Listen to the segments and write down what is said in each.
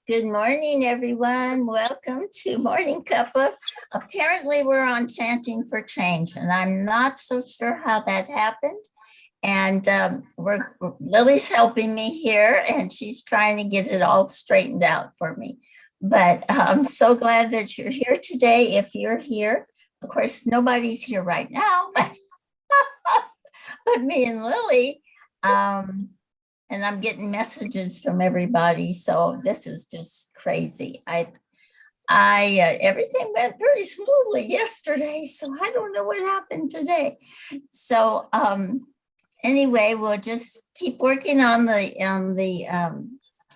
Good morning, everyone. Welcome to Morning Cuppa. Apparently, we're on Chanting for Change, and I'm not so sure how that happened. And Lily's helping me here, and she's trying to get it all straightened out for me. But I'm so glad that you're here today. If you're here, of course, nobody's here right now, but me and Lily. And I'm getting messages from everybody. So this is just crazy. Everything went pretty smoothly yesterday. So I don't know what happened today. So anyway, we'll just keep working on the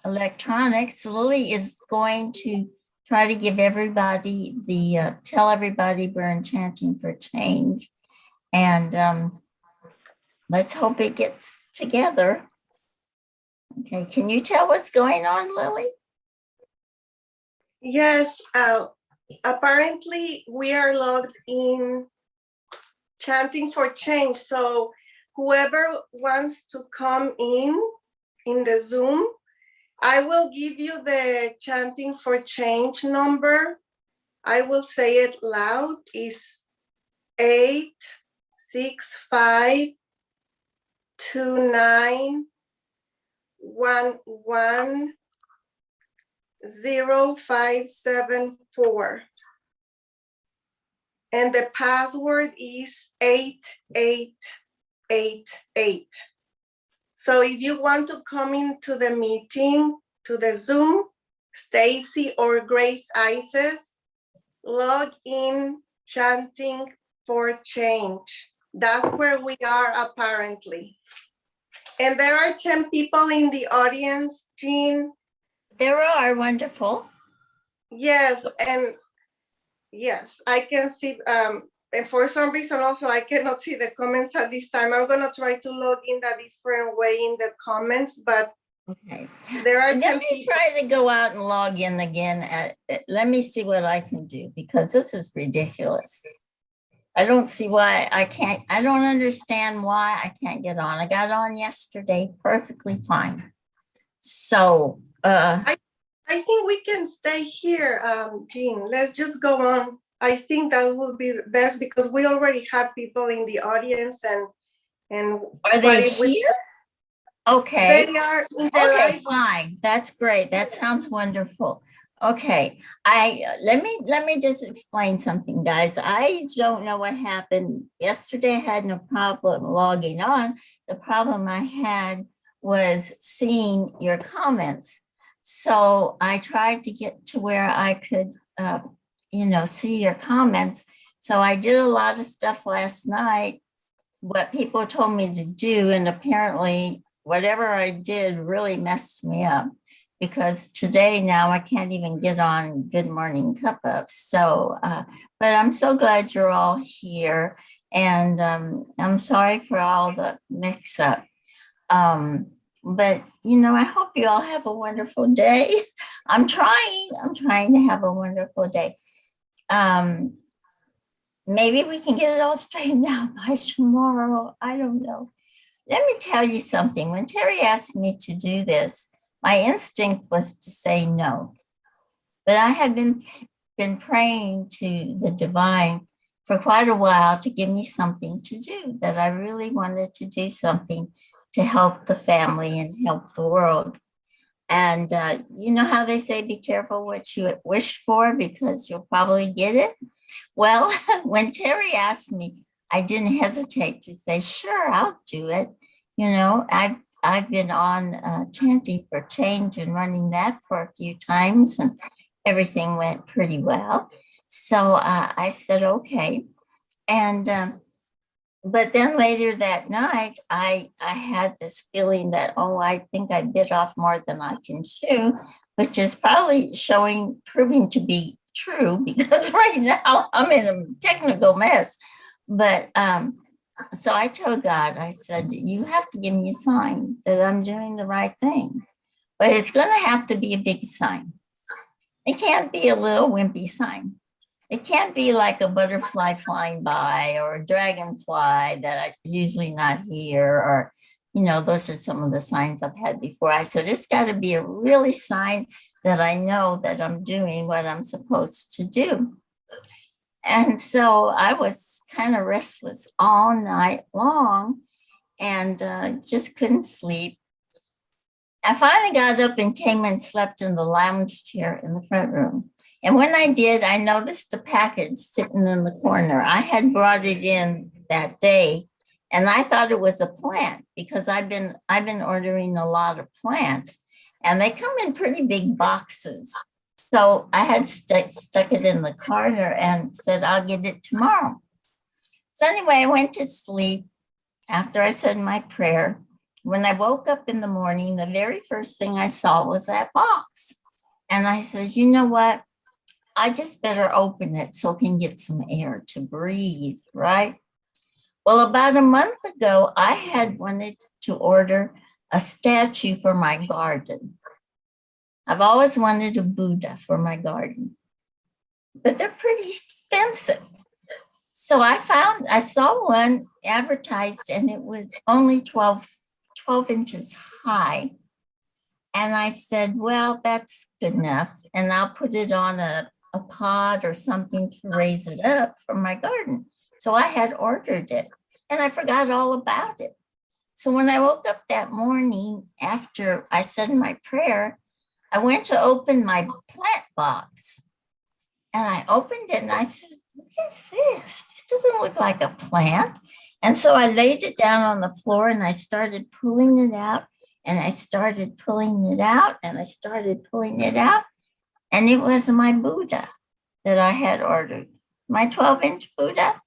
electronics. Lily is going to try to give everybody tell everybody we're enchanting for change. And let's hope it gets together. Okay, can you tell what's going on, Lily? Yes, apparently we are logged in Chanting for Change. So whoever wants to come in the Zoom, I will give you the Chanting for Change number. I will say it loud. It's 86529110574, and the password is 8888. So if you want to come into the meeting, to the Zoom, Stacy or Grace Isis, log in Chanting for Change. That's where we are apparently. And there are 10 people in the audience, Jean. There are, wonderful. Yes, and yes, I can see, and for some reason also I cannot see the comments at this time. I'm gonna try to log in a different way in the comments, but okay. There are Let me try to go out and log in again. Let me see what I can do, because this is ridiculous. I don't see why I don't understand why I can't get on. I got on yesterday perfectly fine. So I think we can stay here, Jean. Let's just go on. I think that will be best because we already have people in the audience and are they here? Okay. They are in the okay, fine. That's great. That sounds wonderful. Okay, let me just explain something, guys. I don't know what happened yesterday. I had no problem logging on. The problem I had was seeing your comments. So I tried to get to where I could, see your comments. So I did a lot of stuff last night, what people told me to do, and apparently whatever I did really messed me up, because today now I can't even get on Good Morning Cuppa. So, but I'm so glad you're all here, and I'm sorry for all the mix up. But I hope you all have a wonderful day. I'm trying to have a wonderful day. Maybe we can get it all straightened out by tomorrow. I don't know. Let me tell you something. When Teri asked me to do this, my instinct was to say no. But I have been praying to the divine for quite a while to give me something to do, that I really wanted to do something to help the family and help the world. And you know how they say, be careful what you wish for, because you'll probably get it. Well, when Teri asked me, I didn't hesitate to say, sure, I'll do it. I've been on Chanting for Change and running that for a few times, and everything went pretty well. So I said, okay. And but then later that night, I had this feeling that, I think I bit off more than I can chew, which is probably proving to be true, because right now I'm in a technical mess. But so I told God, I said, you have to give me a sign that I'm doing the right thing, but it's going to have to be a big sign. It can't be a little wimpy sign. It can't be like a butterfly flying by or a dragonfly that I usually not here, or, those are some of the signs I've had before. I said, it's got to be a really sign that I know that I'm doing what I'm supposed to do. And so I was kind of restless all night long and just couldn't sleep. I finally got up and came and slept in the lounge chair in the front room. And when I did, I noticed a package sitting in the corner. I had brought it in that day, and I thought it was a plant because I've been ordering a lot of plants, and they come in pretty big boxes. So I had stuck it in the corner and said, I'll get it tomorrow. So anyway, I went to sleep after I said my prayer. When I woke up in the morning, the very first thing I saw was that box. And I said, you know what? I just better open it so I can get some air to breathe, right? Well, about a month ago, I had wanted to order a statue for my garden. I've always wanted a Buddha for my garden, but they're pretty expensive. So I saw one advertised and it was only 12 inches high. And I said, well, that's good enough. And I'll put it on a pot or something to raise it up for my garden. So I had ordered it and I forgot all about it. So when I woke up that morning after I said my prayer, I went to open my plant box and I opened it and I said, what is this? This doesn't look like a plant. And so I laid it down on the floor and I started pulling it out and I started pulling it out and I started pulling it out. And it was my Buddha that I had ordered, my 12-inch Buddha.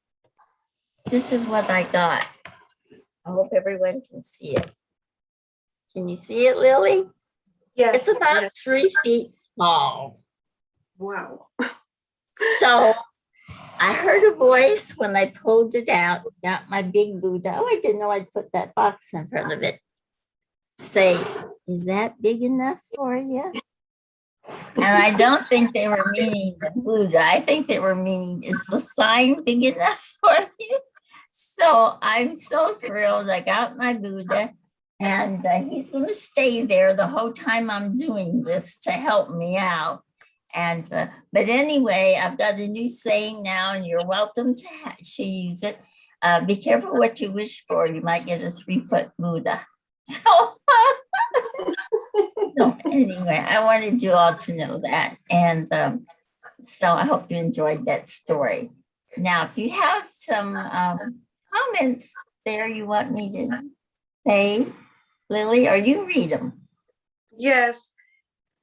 This is what I got. I hope everyone can see it. Can you see it, Lily? Yes. It's about yes. 3 feet tall. Wow. So I heard a voice when I pulled it out, got my big Buddha. Oh, I didn't know I'd put that box in front of it. Say, is that big enough for you? And I don't think they were meaning the Buddha. I think they were meaning, is the sign big enough for you? So I'm so thrilled. I got my Buddha and he's going to stay there the whole time I'm doing this to help me out. And but anyway, I've got a new saying now, and you're welcome to use it. Be careful what you wish for. You might get a 3-foot Buddha. So, so anyway, I wanted you all to know that, and so I hope you enjoyed that story. Now, if you have some comments there you want me to say, Lily, or you read them. Yes.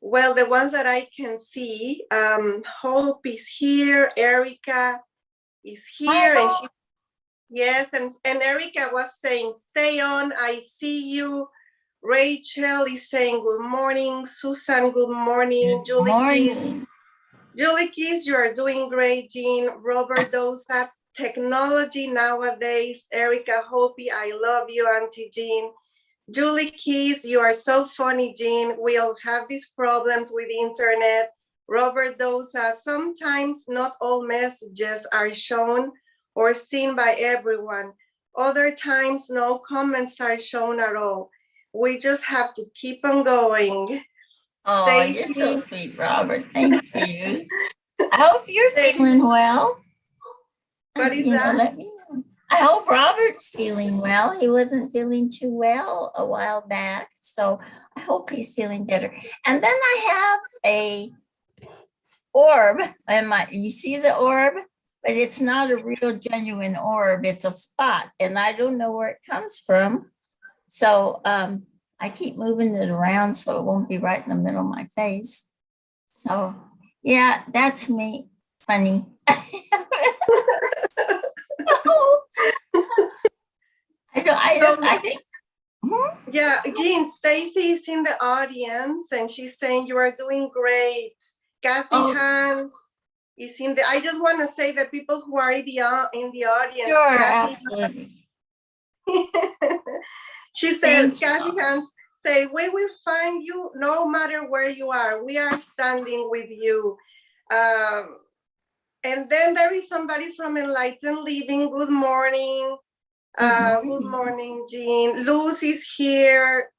Well, the ones that I can see, Hope is here, Erica is here, and she, yes, and Erica was saying, stay on, I see you. Rachel is saying good morning. Susan, good morning. Good morning. Julie Keys, you are doing great, Jean. Robert Dosa, technology nowadays. Erica Hopi, I love you, Auntie Jean. Julie Keys, you are so funny, Jean. We all have these problems with the internet. Robert Dosa, sometimes not all messages are shown or seen by everyone. Other times, no comments are shown at all. We just have to keep on going. Oh, Stacey, you're so sweet, Robert. Thank you. I hope you're feeling well. What is that? Let me know. I hope Robert's feeling well. He wasn't feeling too well a while back, so I hope he's feeling better. And then I have a orb. You see the orb? But it's not a real genuine orb. It's a spot, and I don't know where it comes from. So I keep moving it around so it won't be right in the middle of my face. So yeah, that's me. Funny. I think. Yeah, Jean, Stacy is in the audience and she's saying you are doing great. Kathy Han is in the, I just want to say that people who are in the audience. Sure, Kathy, absolutely. She says, Kathy Han say, we will find you no matter where you are. We are standing with you. And then there is somebody from Enlightened Living. Good morning. Good morning, Jean. Luz is here.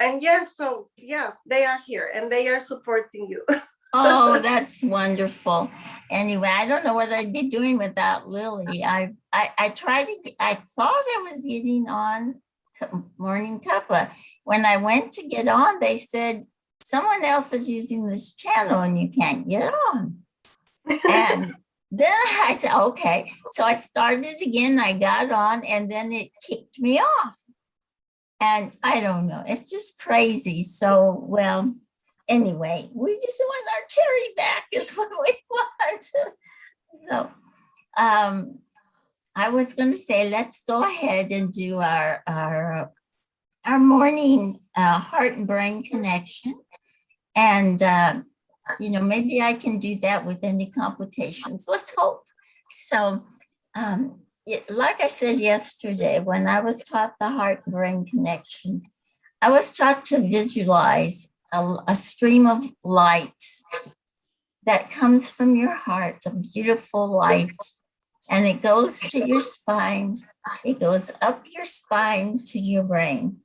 And yes, so yeah, they are here and they are supporting you. Oh, that's wonderful. Anyway, I don't know what I'd be doing without Lily. I tried to, I thought I was getting on Morning Cuppa. When I went to get on, they said, someone else is using this channel and you can't get on. And then I said, okay. So I started again, I got on, and then it kicked me off. And I don't know, it's just crazy. So, well, anyway, we just want our Teri back is what we want. So I was going to say, let's go ahead and do our morning heart and brain connection. And, maybe I can do that with any complications. Let's hope. So, like I said yesterday, when I was taught the heart and brain connection, I was taught to visualize a stream of light that comes from your heart, a beautiful light, and it goes to your spine. It goes up your spine to your brain,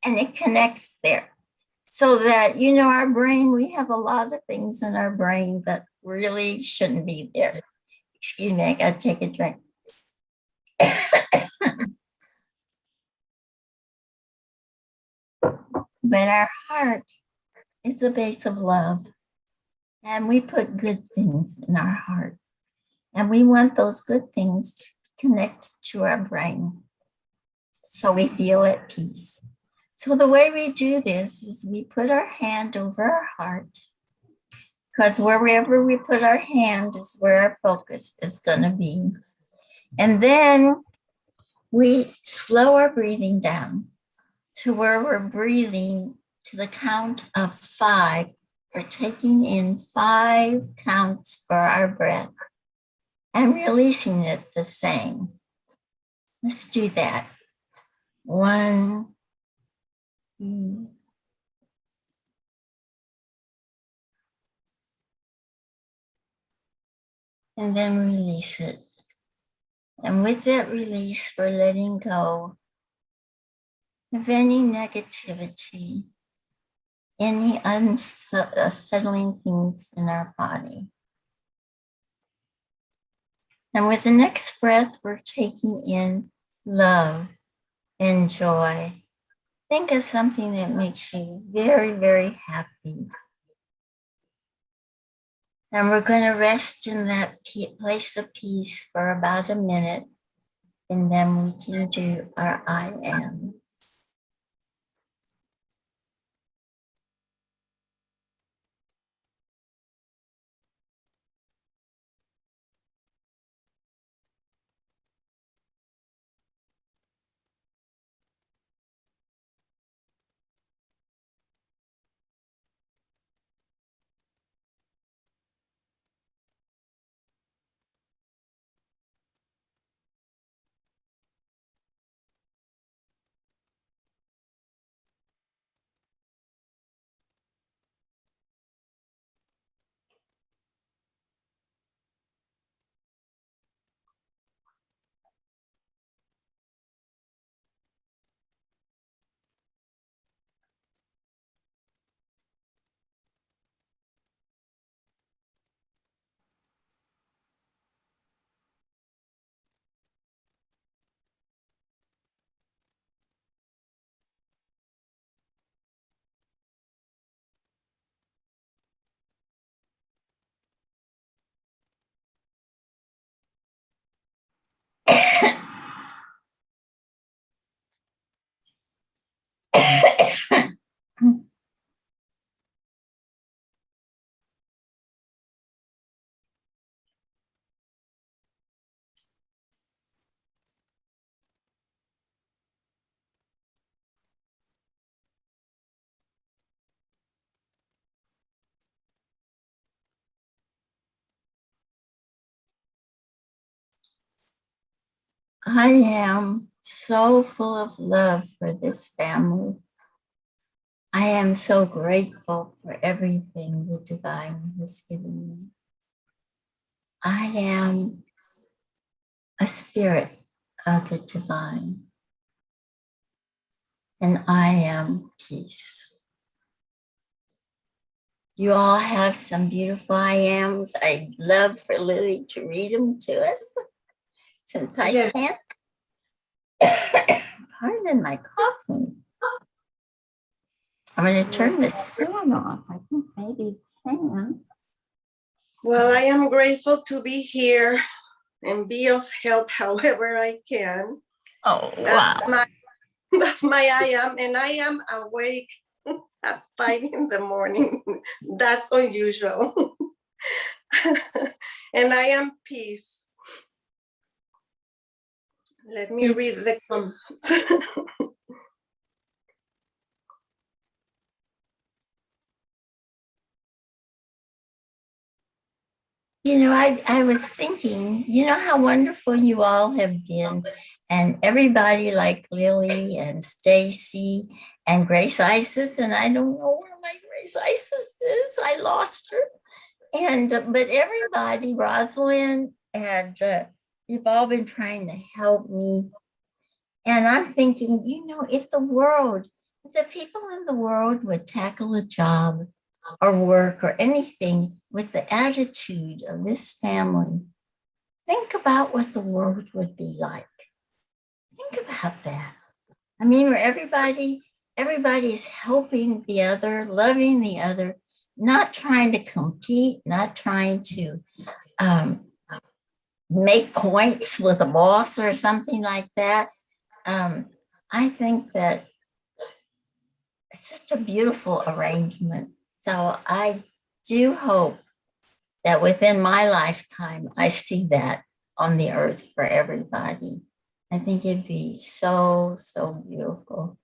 and it connects there. So that, our brain, we have a lot of things in our brain that really shouldn't be there. Excuse me, I got to take a drink. But our heart is the base of love. And we put good things in our heart. And we want those good things to connect to our brain so we feel at peace. So the way we do this is we put our hand over our heart, because wherever we put our hand is where our focus is going to be. And then we slow our breathing down to where we're breathing to the count of 5. We're taking in 5 counts for our breath and releasing it the same. Let's do that. 1, 2, and then release it. And with that release, we're letting go of any negativity, any unsettling things in our body. And with the next breath, we're taking in love and joy. Think of something that makes you very, very happy. And we're going to rest in that place of peace for about a minute, and then we can do our I ams. I am so full of love for this family. I am so grateful for everything the divine has given me. I am a spirit of the divine. and I am peace. You all have some beautiful I ams. I'd love for Lily to read them to us since I Yes. can't. Pardon my coughing. I'm going to turn this fan off. I think maybe the fan. Well, I am grateful to be here and be of help however I can. Oh, wow. That's my I am, and I am awake at 5 in the morning. That's unusual. And I am peace. Let me read the comments. You know, I was thinking, you know how wonderful you all have been, and everybody like Lily and Stacy and Grace Isis, and I don't know where my Grace Isis is. I lost her. And but everybody, Rosalind, and you've all been trying to help me. And I'm thinking, you know, if the people in the world would tackle a job or work or anything with the attitude of this family, think about what the world would be like. Think about that. I mean, where everybody's helping the other, loving the other, not trying to compete, not trying to make points with a boss or something like that. I think that it's just a beautiful arrangement. So I do hope that within my lifetime, I see that on the earth for everybody. I think it'd be so, so beautiful.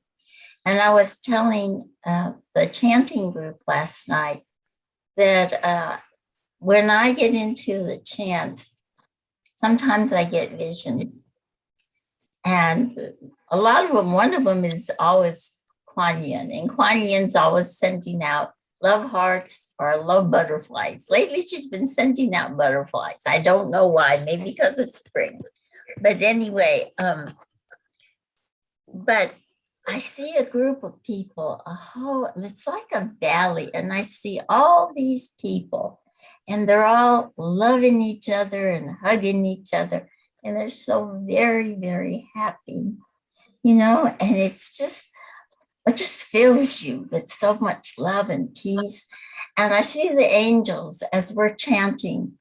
And I was telling the chanting group last night that when I get into the chants, sometimes I get visions. And a lot of them, one of them is always Kuan Yin, and Kuan Yin's always sending out love hearts or love butterflies. Lately, she's been sending out butterflies. I don't know why, maybe because it's spring. But anyway, but I see a group of people, it's like a valley, and I see all these people, and they're all loving each other and hugging each other, and they're so very, very happy, you know, and it just fills you with so much love and peace. And I see the angels as we're chanting,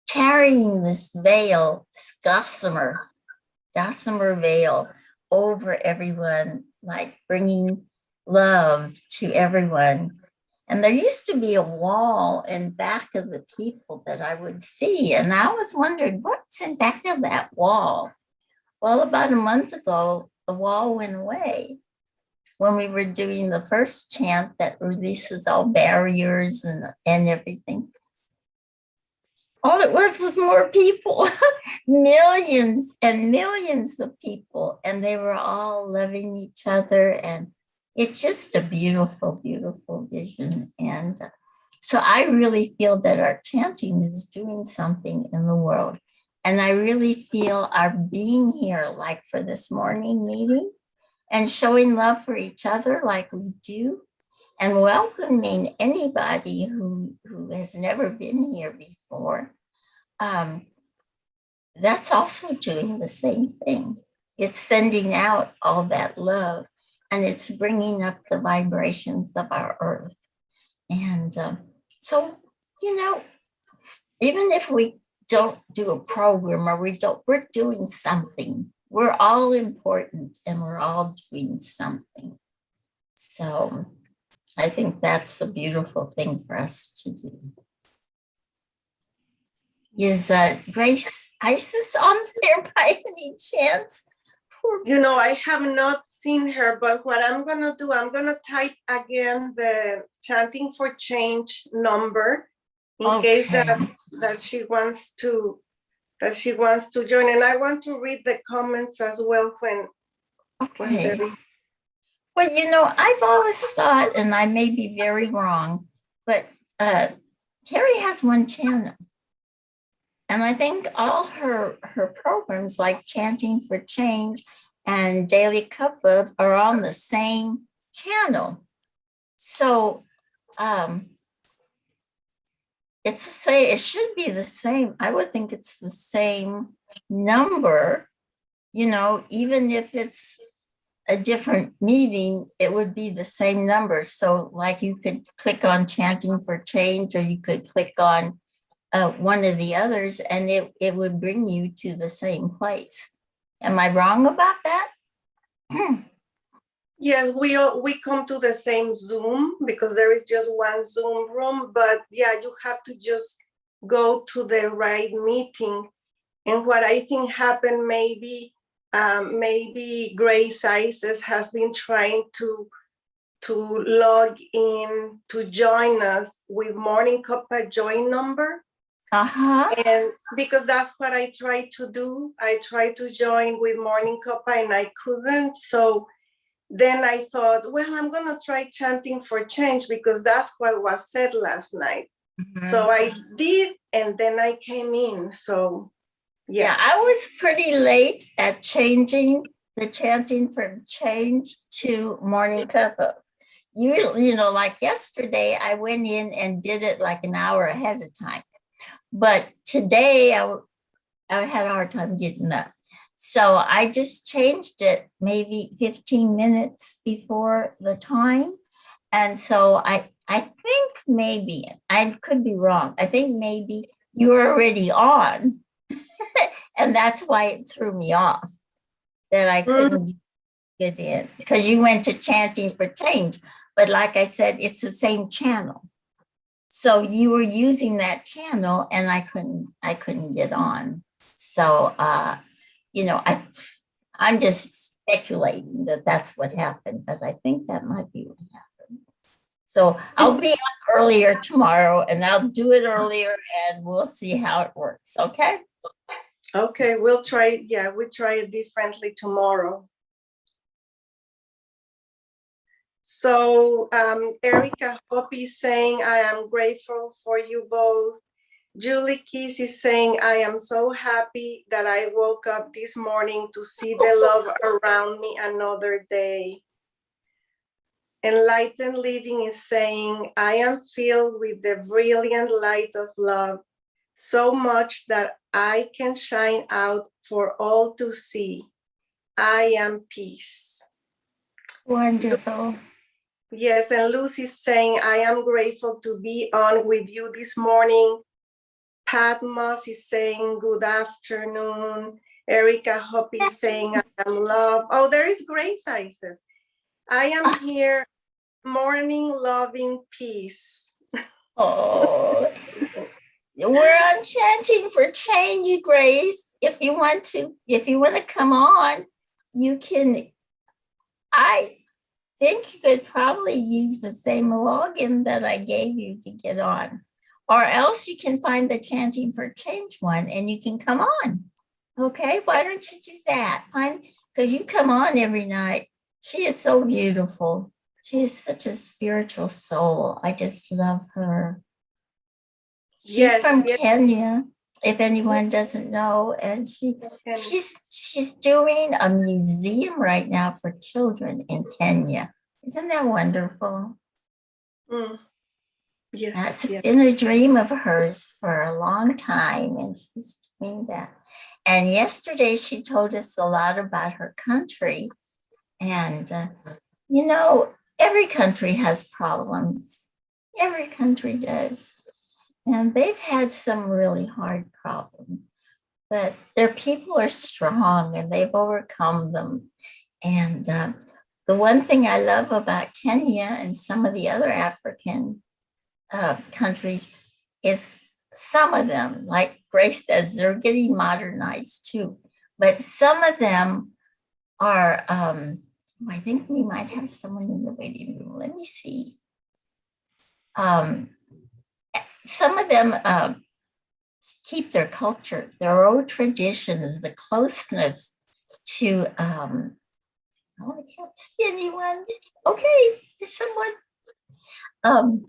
carrying this veil, this gossamer veil over everyone, like bringing love to everyone. And there used to be a wall in back of the people that I would see. And I always wondered, what's in back of that wall? Well, about a month ago, the wall went away when we were doing the first chant that releases all barriers and everything. All it was more people, millions and millions of people, and they were all loving each other. And it's just a beautiful, beautiful vision. And so I really feel that our chanting is doing something in the world. And I really feel our being here, like for this morning meeting, and showing love for each other like we do, and welcoming anybody who has never been here before. That's also doing the same thing. It's sending out all that love, and it's bringing up the vibrations of our earth. And so, you know, even if we don't do a program or we're doing something. We're all important and we're all doing something. So I think that's a beautiful thing for us to do. Is Grace Isis on there by any chance? You know, I have not seen her, but what I'm gonna do, I'm gonna type again the chanting for change number in case that she wants to join. And I want to read the comments as well when well, you know, I've always thought, and I may be very wrong, but Teri has one channel. And I think all her programs like Chanting for Change and Daily Cuppa are on the same channel. So it's the same, it should be the same. I would think it's the same number, even if it's a different meeting, it would be the same number. So like you could click on Chanting for Change, or you could click on one of the others, and it would bring you to the same place. Am I wrong about that? Yes, we come to the same Zoom because there is just one Zoom room, but yeah, you have to just go to the right meeting. And what I think happened, maybe Grace Isis has been trying to log in to join us with Morning Cuppa Joy number. And because that's what I tried to do. I tried to join with Morning Cuppa and I couldn't. So then I thought, well, I'm gonna try Chanting for Change because that's what was said last night. So I did, and then I came in. So yeah, I was pretty late at changing the Chanting for Change to Morning Cuppa. Usually, like yesterday, I went in and did it like an hour ahead of time. But today I had a hard time getting up. So I just changed it maybe 15 minutes before the time. And so I think maybe, I could be wrong, I think maybe you were already on. And that's why it threw me off that I couldn't get in, because you went to Chanting for Change. But like I said, it's the same channel. So you were using that channel and I couldn't get on. So, I'm just speculating that that's what happened, but I think that might be what happened. So I'll be up earlier tomorrow and I'll do it earlier and we'll see how it works. Okay. Okay, we'll try. Yeah, we'll try it differently tomorrow. So Erica Hopi is saying, I am grateful for you both. Julie Keys is saying, I am so happy that I woke up this morning to see the love around me another day. Enlightened Living is saying, I am filled with the brilliant light of love, so much that I can shine out for all to see. I am peace. Wonderful. Yes, and Lucy's saying, I am grateful to be on with you this morning. Pat Moss is saying, good afternoon. Erica Hopi is saying, I am love. Oh, there is Grace Isis. I am here, morning, loving, peace. Oh, we're on Chanting for Change, Grace. If you want to come on, you can. I think you could probably use the same login that I gave you to get on, or else you can find the Chanting for Change one and you can come on. Okay, why don't you do that? Because you come on every night. She is so beautiful. She is such a spiritual soul. I just love her. She's from Kenya, if anyone doesn't know, and she's doing a museum right now for children in Kenya. Isn't that wonderful? Yeah, it's been a dream of hers for a long time, and she's doing that. And yesterday she told us a lot about her country, and every country has problems. Every country does. And they've had some really hard problems, but their people are strong and they've overcome them. And the one thing I love about Kenya and some of the other African countries is some of them, like Grace says, they're getting modernized too. But some of them are, I think we might have someone in the waiting room. Let me see. Some of them keep their culture, their old traditions, the closeness to, I can't see anyone. Okay, there's someone.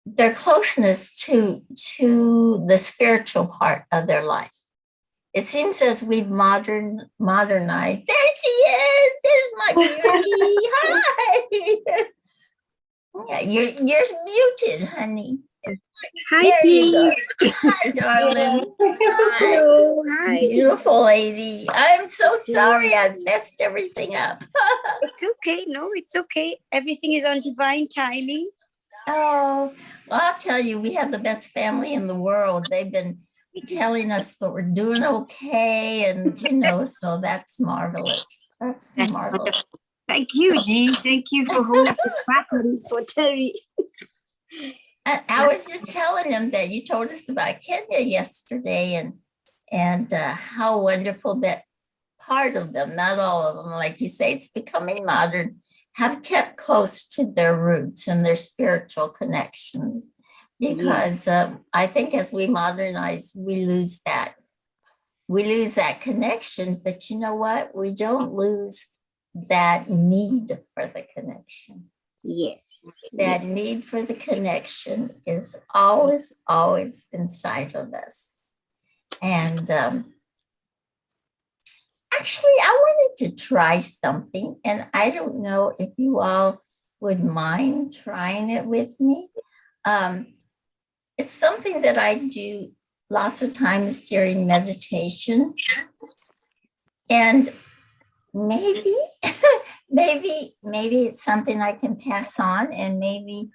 Their closeness to the spiritual part of their life. It seems as we've modernized. There she is. There's my beauty. Hi. Yeah, you're muted, honey. Hi, There you go. Dee. Hi, darling. Hi. Hello. Hi. Beautiful lady. I'm so sorry I messed everything up. It's okay. No, it's okay. Everything is on divine timing. Oh, well, I'll tell you, we have the best family in the world. They've been telling us that we're doing okay, and so that's marvelous. That's marvelous. Wonderful. Thank you, Dee. Thank you for holding the pattern for Teri. I was just telling them that you told us about Kenya yesterday, and how wonderful that part of them, not all of them, like you say, it's becoming modern, have kept close to their roots and their spiritual connections. Because I think as we modernize, we lose that. We lose that connection, but you know what? We don't lose that need for the connection. Yes. That need for the connection is always, always inside of us. And actually, I wanted to try something, and I don't know if you all would mind trying it with me. It's something that I do lots of times during meditation. And maybe, maybe it's something I can pass on, and maybe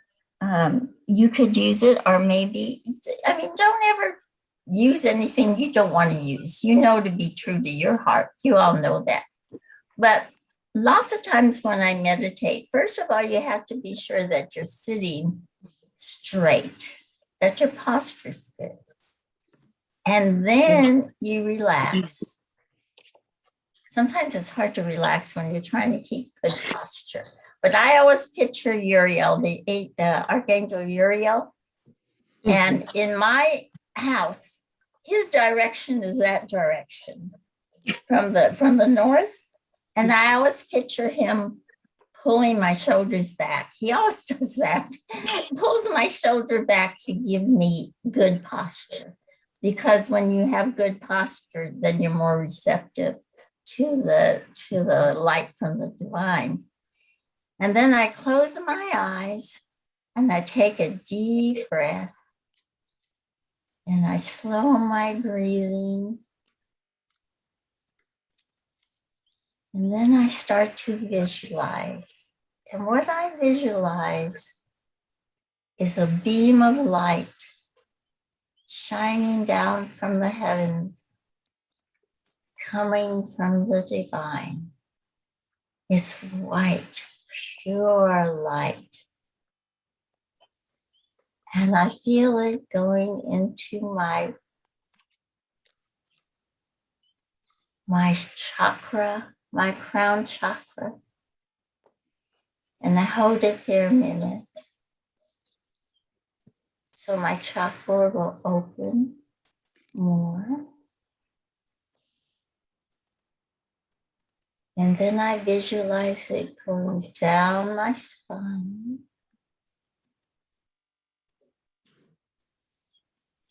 you could use it, or maybe, don't ever use anything you don't want to use, to be true to your heart. You all know that. But lots of times when I meditate, first of all, you have to be sure that you're sitting straight, that your posture's good. And then you relax. Sometimes it's hard to relax when you're trying to keep good posture. But I always picture Uriel, the Archangel Uriel. And in my house, his direction is that direction from the north. And I always picture him pulling my shoulders back. He always does that. Pulls my shoulder back to give me good posture. Because when you have good posture, then you're more receptive to the light from the divine. And then I close my eyes and I take a deep breath. And I slow my breathing. And then I start to visualize. And what I visualize is a beam of light shining down from the heavens, coming from the divine. It's white, pure light. And I feel it going into my chakra, my crown chakra. And I hold it there a minute. So my chakra will open more. And then I visualize it going down my spine,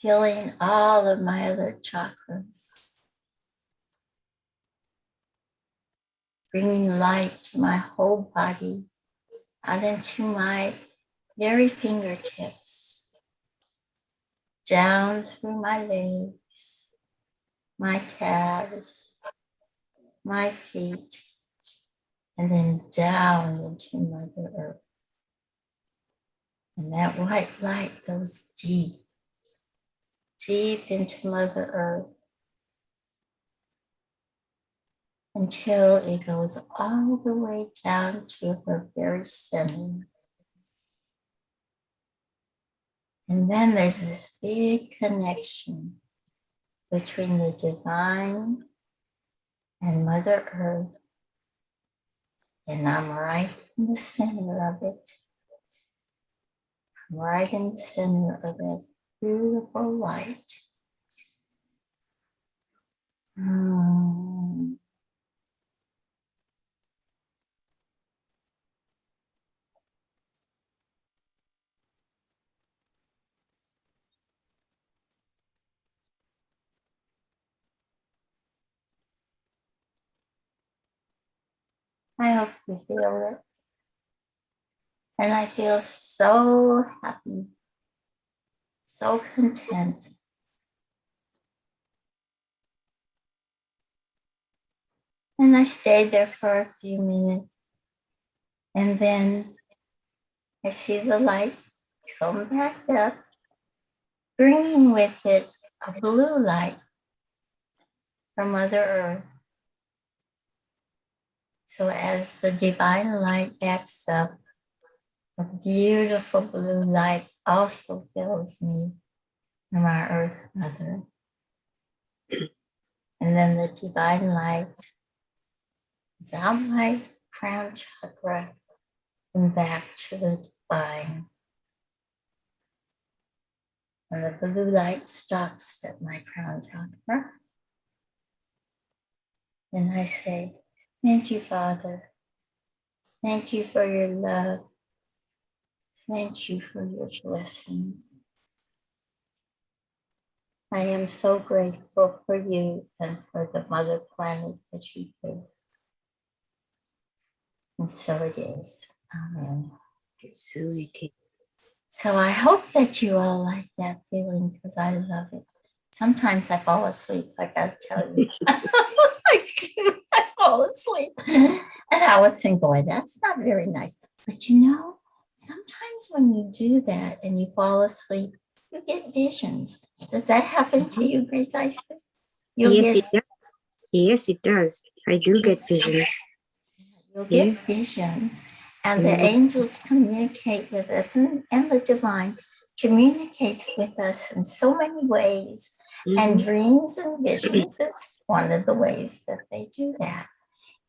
filling all of my other chakras, bringing light to my whole body, out into my very fingertips, down through my legs, my calves, my feet, and then down into Mother Earth. And that white light goes deep, deep into Mother Earth until it goes all the way down to her very center. And then there's this big connection between the divine and Mother Earth. And I'm right in the center of it. I'm right in the center of that beautiful light. I hope you feel it. And I feel so happy, so content. And I stayed there for a few minutes. And then I see the light come back up, bringing with it a blue light from Mother Earth. So as the divine light backs up, a beautiful blue light also fills me from our Earth Mother. And then the divine light is out my crown chakra and back to the divine. And the blue light stops at my crown chakra. And I say, thank you, Father. Thank you for your love. Thank you for your blessings. I am so grateful for you and for the mother planet that you gave. And so it is. Amen. So it is. So I hope that you all like that feeling because I love it. Sometimes I fall asleep, I gotta tell you. I do, I fall asleep. And I was thinking, boy, that's not very nice. But you know, sometimes when you do that and you fall asleep, you get visions. Does that happen to you, Grace Isis? Yes, it does. Yes, it does. I do get visions. You'll get visions, and the angels communicate with us, and the divine communicates with us in so many ways. And dreams and visions is one of the ways that they do that.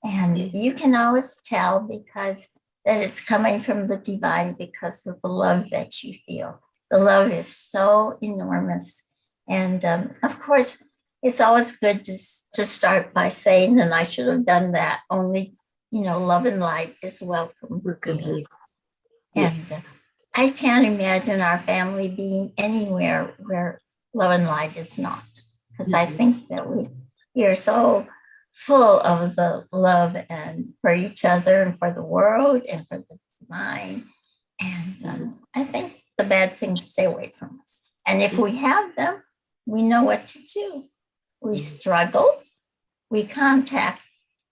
And you can always tell because that it's coming from the divine because of the love that you feel. The love is so enormous. And of course, it's always good to start by saying, and I should have done that, only, you know, love and light is welcome. Here. And I can't imagine our family being anywhere where love and light is not, because I think that we are so full of the love and for each other and for the world and for the divine. And I think the bad things stay away from us. And if we have them, we know what to do. We struggle, we contact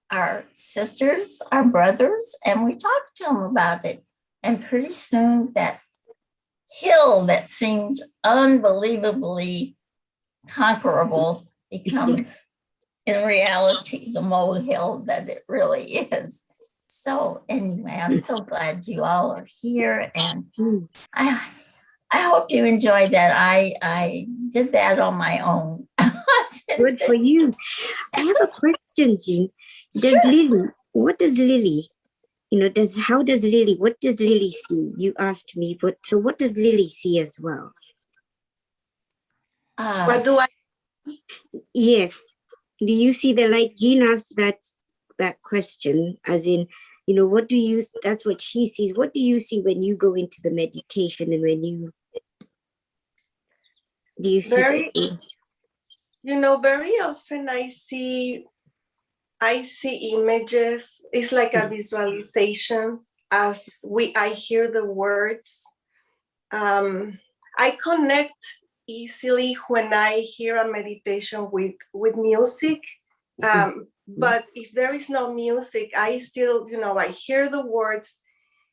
our sisters, our brothers, and we talk to them about it. And pretty soon that hill that seemed unbelievably conquerable becomes in reality the molehill that it really is. So anyway, I'm so glad you all are here, and I hope you enjoyed that. I did that on my own. Good for you. I have a question, Jean. Lily, what does Lily, what does Lily see? You asked me, but so what does Lily see as well? What do I? Yes. Do you see the light? Jean asked that question, as in, what do you, that's what she sees. What do you see when you go into the meditation and when you, do you see? Very often I see images. It's like a visualization as I hear the words. I connect easily when I hear a meditation with music. But if there is no music, I still, I hear the words,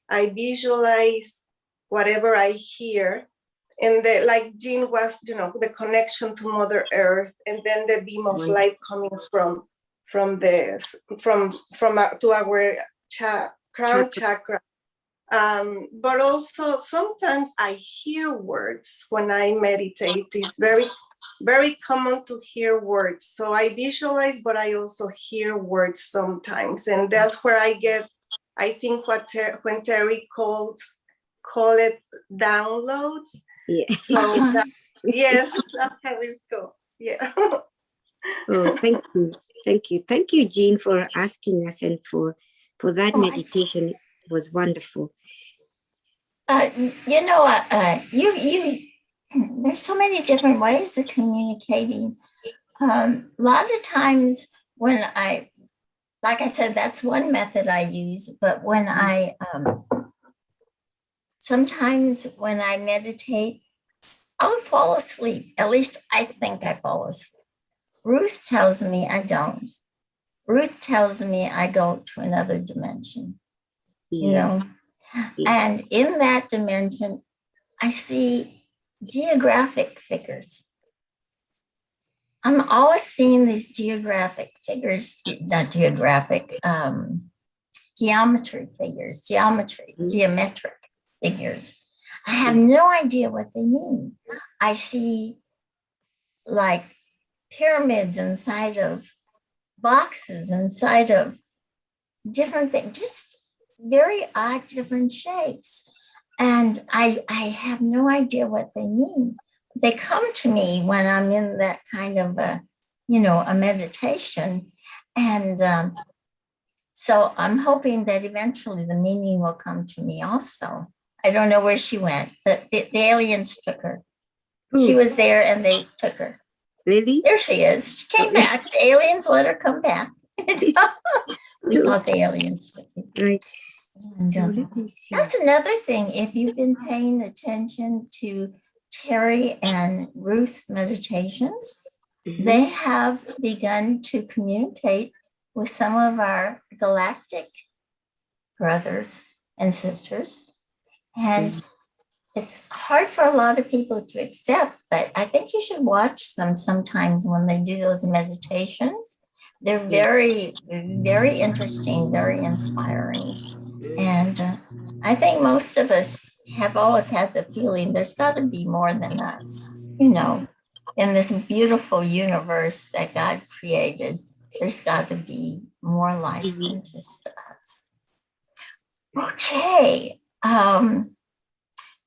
I visualize whatever I hear. And like Jean was, the connection to Mother Earth, and then the beam of light coming to our crown chakra. But also sometimes I hear words when I meditate. It's very, very common to hear words. So I visualize, but I also hear words sometimes. And that's where I get, I think when Teri call it downloads. Yeah. So yes, that's how it's go. Yeah. Oh, thank you. Thank you, Jean, for asking us and for that meditation. It was wonderful. There's so many different ways of communicating. A lot of times when like I said, that's one method I use. But when sometimes when I meditate, I'll fall asleep. At least I think I fall asleep. Ruth tells me I don't. Ruth tells me I go to another dimension, you know, and in that dimension, I see geographic figures. I'm always seeing these geographic figures, not geographic, geometric geometric figures. I have no idea what they mean. I see like pyramids inside of boxes, inside of different things, just very odd, different shapes. And I have no idea what they mean. They come to me when I'm in that kind of a, a meditation. And so I'm hoping that eventually the meaning will come to me also. I don't know where she went. The aliens took her. She was there and they took her. Lily? There she is. She came back. The aliens let her come back. We thought the aliens took her. Right. And, So let me see. that's another thing. If you've been paying attention to Teri and Ruth's meditations, they have begun to communicate with some of our galactic brothers and sisters. And it's hard for a lot of people to accept, but I think you should watch them sometimes when they do those meditations. They're very, very interesting, very inspiring. And I think most of us have always had the feeling there's got to be more than us, in this beautiful universe that God created. There's got to be more life than just us. Okay.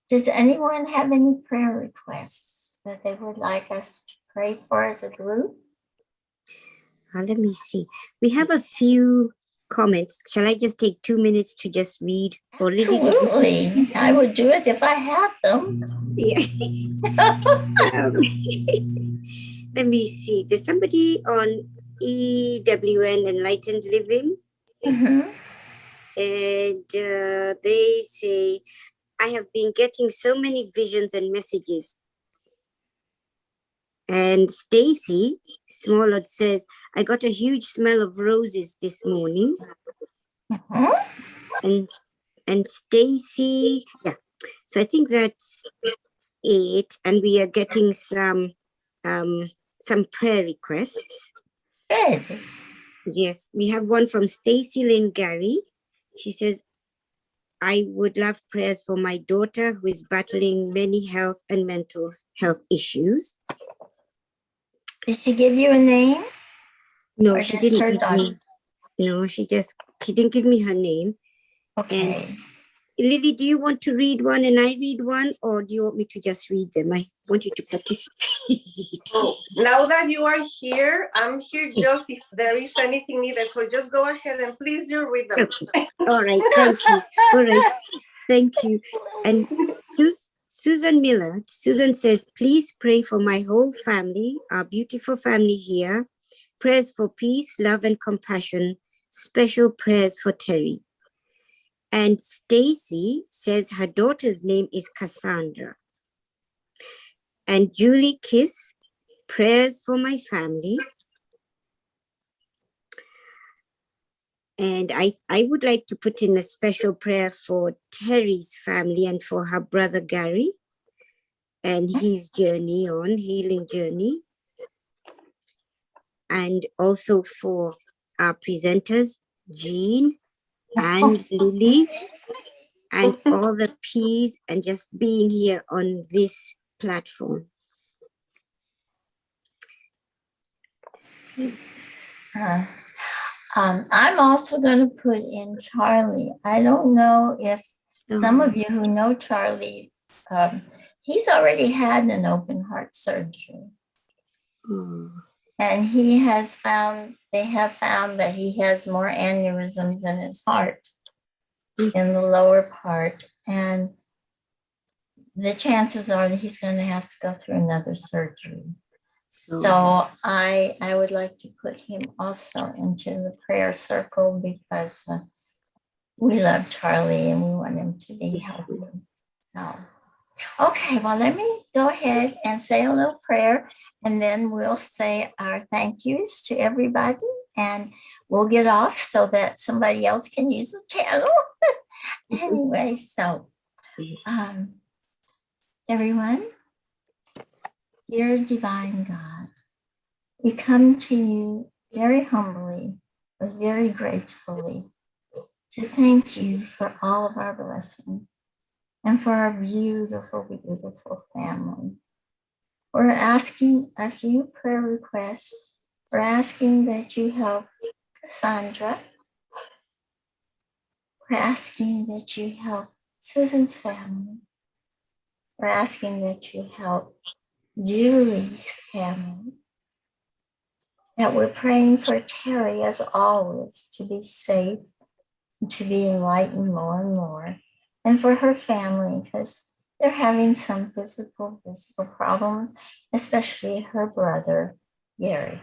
Does anyone have any prayer requests that they would like us to pray for as a group? Let me see. We have a few comments. Shall I just take 2 minutes to just read? Absolutely. I would do it if I had them. Yeah. Let me see. There's somebody on EWN, Enlightened Living. Mm-hmm. And they say, I have been getting so many visions and messages. And Stacy Smollett says, I got a huge smell of roses this morning. Mm-hmm. And Stacy, yeah. So I think that's it. And we are getting some prayer requests. Good. Yes, we have one from Stacy Lynn Gary. She says, I would love prayers for my daughter who is battling many health and mental health issues. Did she give you a name? No, or she just didn't her give daughter? me. No, she didn't give me her name. Okay. And Lily, do you want to read one and I read one, or do you want me to just read them? I want you to participate. Oh, now that you are here, I'm here just if there is anything needed. So just go ahead and please you read them. Okay. All right. Thank you. All right. Thank you. And Susan Miller, Susan says, please pray for my whole family, our beautiful family here. Prayers for peace, love, and compassion. Special prayers for Teri. And Stacy says her daughter's name is Cassandra. And Julie Kiss, prayers for my family. And I would like to put in a special prayer for Teri's family and for her brother Gary and his healing journey. And also for our presenters, Jean and Lily, and all the P's, and just being here on this platform. I'm also going to put in Charlie. I don't know if some of you who know Charlie, he's already had an open heart surgery. And they have found that he has more aneurysms in his heart, in the lower part. And the chances are that he's going to have to go through another surgery. So I would like to put him also into the prayer circle because we love Charlie and we want him to be healthy. So, okay, well, let me go ahead and say a little prayer and then we'll say our thank yous to everybody and we'll get off so that somebody else can use the channel. Anyway, so everyone, dear divine God, we come to you very humbly, but very gratefully to thank you for all of our blessings and for our beautiful, beautiful family. We're asking a few prayer requests. We're asking that you help Cassandra. We're asking that you help Susan's family. We're asking that you help Julie's family. That we're praying for Teri, as always, to be safe, and to be enlightened more and more, and for her family, because they're having some physical problems, especially her brother, Gary.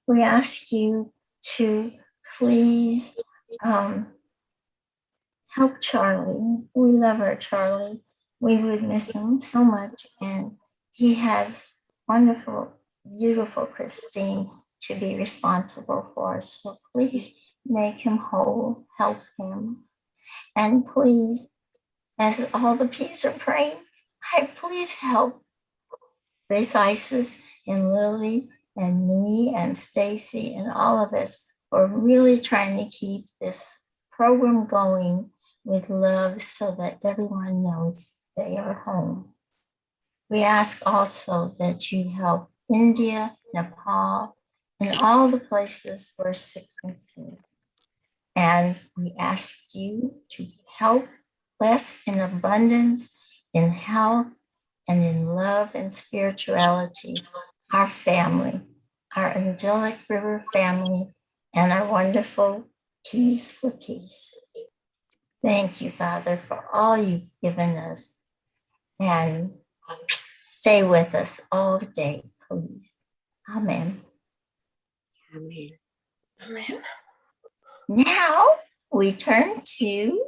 We ask you to please help Charlie. We love our Charlie. We would miss him so much, and he has wonderful, beautiful Christine to be responsible for. So please make him whole, help him. And please, as all the peeps are praying, please help Grace Isis and Lily and me and Stacy and all of us for really trying to keep this program going with love so that everyone knows they are home. We ask also that you help India, Nepal, and all the places where sickness is. And we ask you to help bless in abundance, in health, and in love and spirituality, our family, our Angelic River family, and our wonderful Keys for Peace. Thank you, Father, for all you've given us. And stay with us all day, please. Amen. Amen. Amen. Now we turn to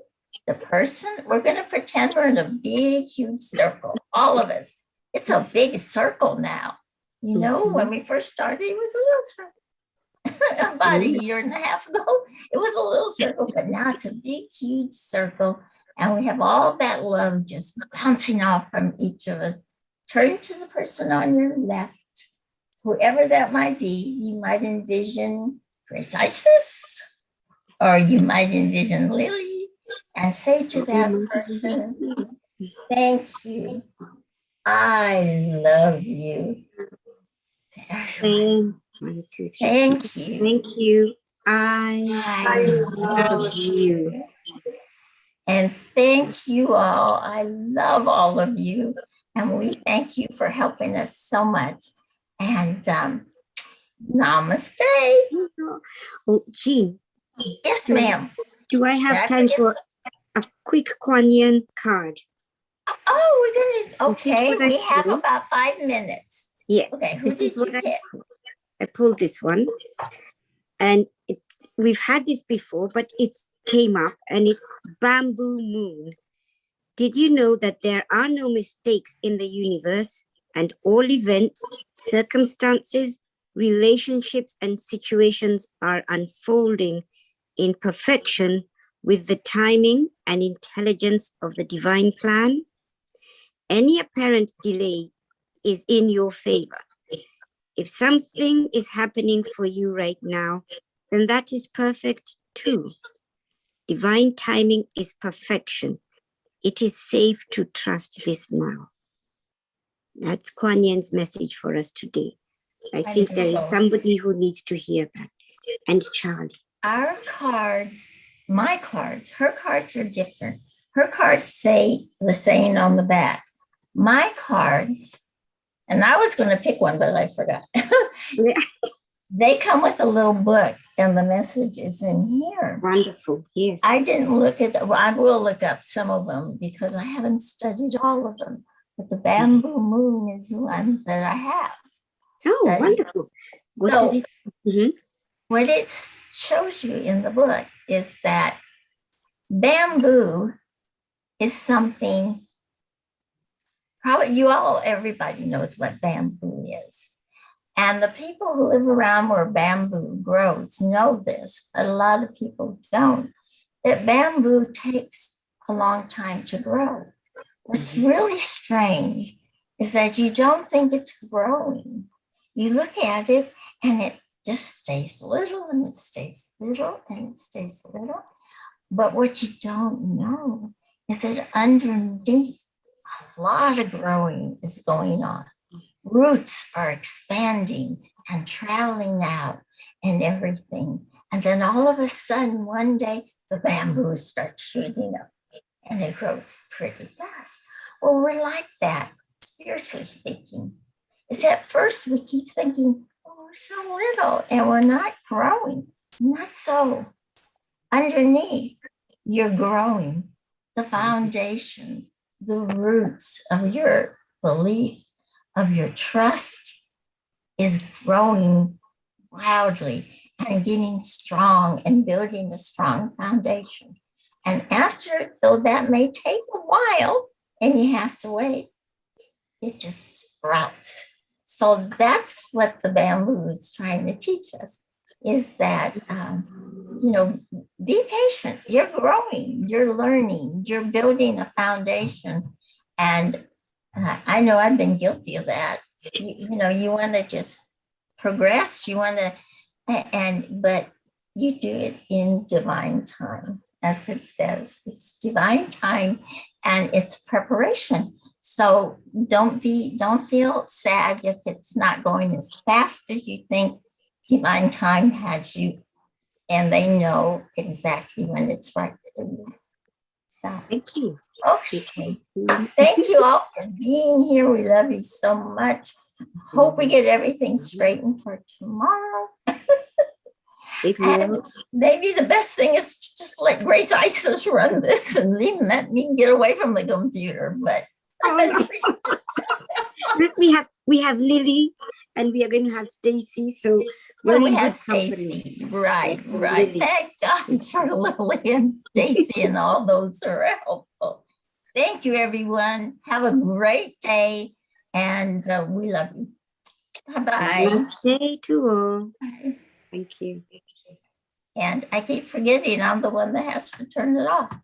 the person. We're going to pretend we're in a big, huge circle, all of us. It's a big circle now. You know, when we first started, it was a little circle. About a year and a half ago, it was a little circle, but now it's a big, huge circle. And we have all that love just bouncing off from each of us. Turn to the person on your left, whoever that might be. You might envision Grace Isis, or you might envision Lily, and say to that person, thank you. I love you. One, two, three. Thank you. Thank you. I love you. And thank you all. I love all of you. And we thank you for helping us so much. And namaste. Oh, Jean. Yes, ma'am. Do I have time for a quick Kuan Yin card? Oh, we're going to, okay. We have pulled. about 5 minutes. Yes. Okay, who did you get? I pulled this one. And we've had this before, but it came up and it's Bamboo Moon. Did you know that there are no mistakes in the universe and all events, circumstances, relationships, and situations are unfolding in perfection with the timing and intelligence of the divine plan? Any apparent delay is in your favor. If something is happening for you right now, then that is perfect too. Divine timing is perfection. It is safe to trust this now. That's Kuan Yin's message for us today. I think there is somebody who needs to hear that. And Charlie. Our cards, my cards, her cards are different. Her cards say the saying on the back. My cards, and I was going to pick one, but I forgot. Yeah. They come with a little book and the message is in here. Wonderful. Yes. I didn't look at, well, I will look up some of them because I haven't studied all of them. But the Bamboo Moon is one that I have. Oh, study. wonderful. What So- does it? Mhm. What it shows you in the book is that bamboo is something, probably everybody knows what bamboo is. And the people who live around where bamboo grows know this, but a lot of people don't, that bamboo takes a long time to grow. What's really strange is that you don't think it's growing. You look at it and it just stays little and it stays little and it stays little. But what you don't know is that underneath, a lot of growing is going on. Roots are expanding and traveling out and everything. And then all of a sudden, one day, the bamboo starts shooting up and it grows pretty fast. Well, we're like that, spiritually speaking. Is at first we keep thinking, oh, we're so little and we're not growing. Not so. Underneath, you're growing. The foundation, the roots of your belief, of your trust is growing loudly and getting strong and building a strong foundation. And after, though that may take a while and you have to wait, it just sprouts. So that's what the bamboo is trying to teach us, is that, be patient. You're growing, you're learning, you're building a foundation. And I know I've been guilty of that. You want to just progress, you want to, but you do it in divine time. As it says, it's divine time and it's preparation. So don't feel sad if it's not going as fast as you think. Divine time has you, and they know exactly when it's right for you. So Thank you. okay. Thank you all for being here. We love you so much. Hope we get everything straightened for tomorrow. And maybe the best thing is to just let Grace Isis run this and let me get away from the computer. But we have Lily and we are going to have Stacy. So we have Stacy. Right. Lily. Thank God for Lily and Stacy and all those who are helpful. Thank you, everyone. Have a great day, and we love you. Bye-bye. Nice day to all. Thank you. And I keep forgetting I'm the one that has to turn it off.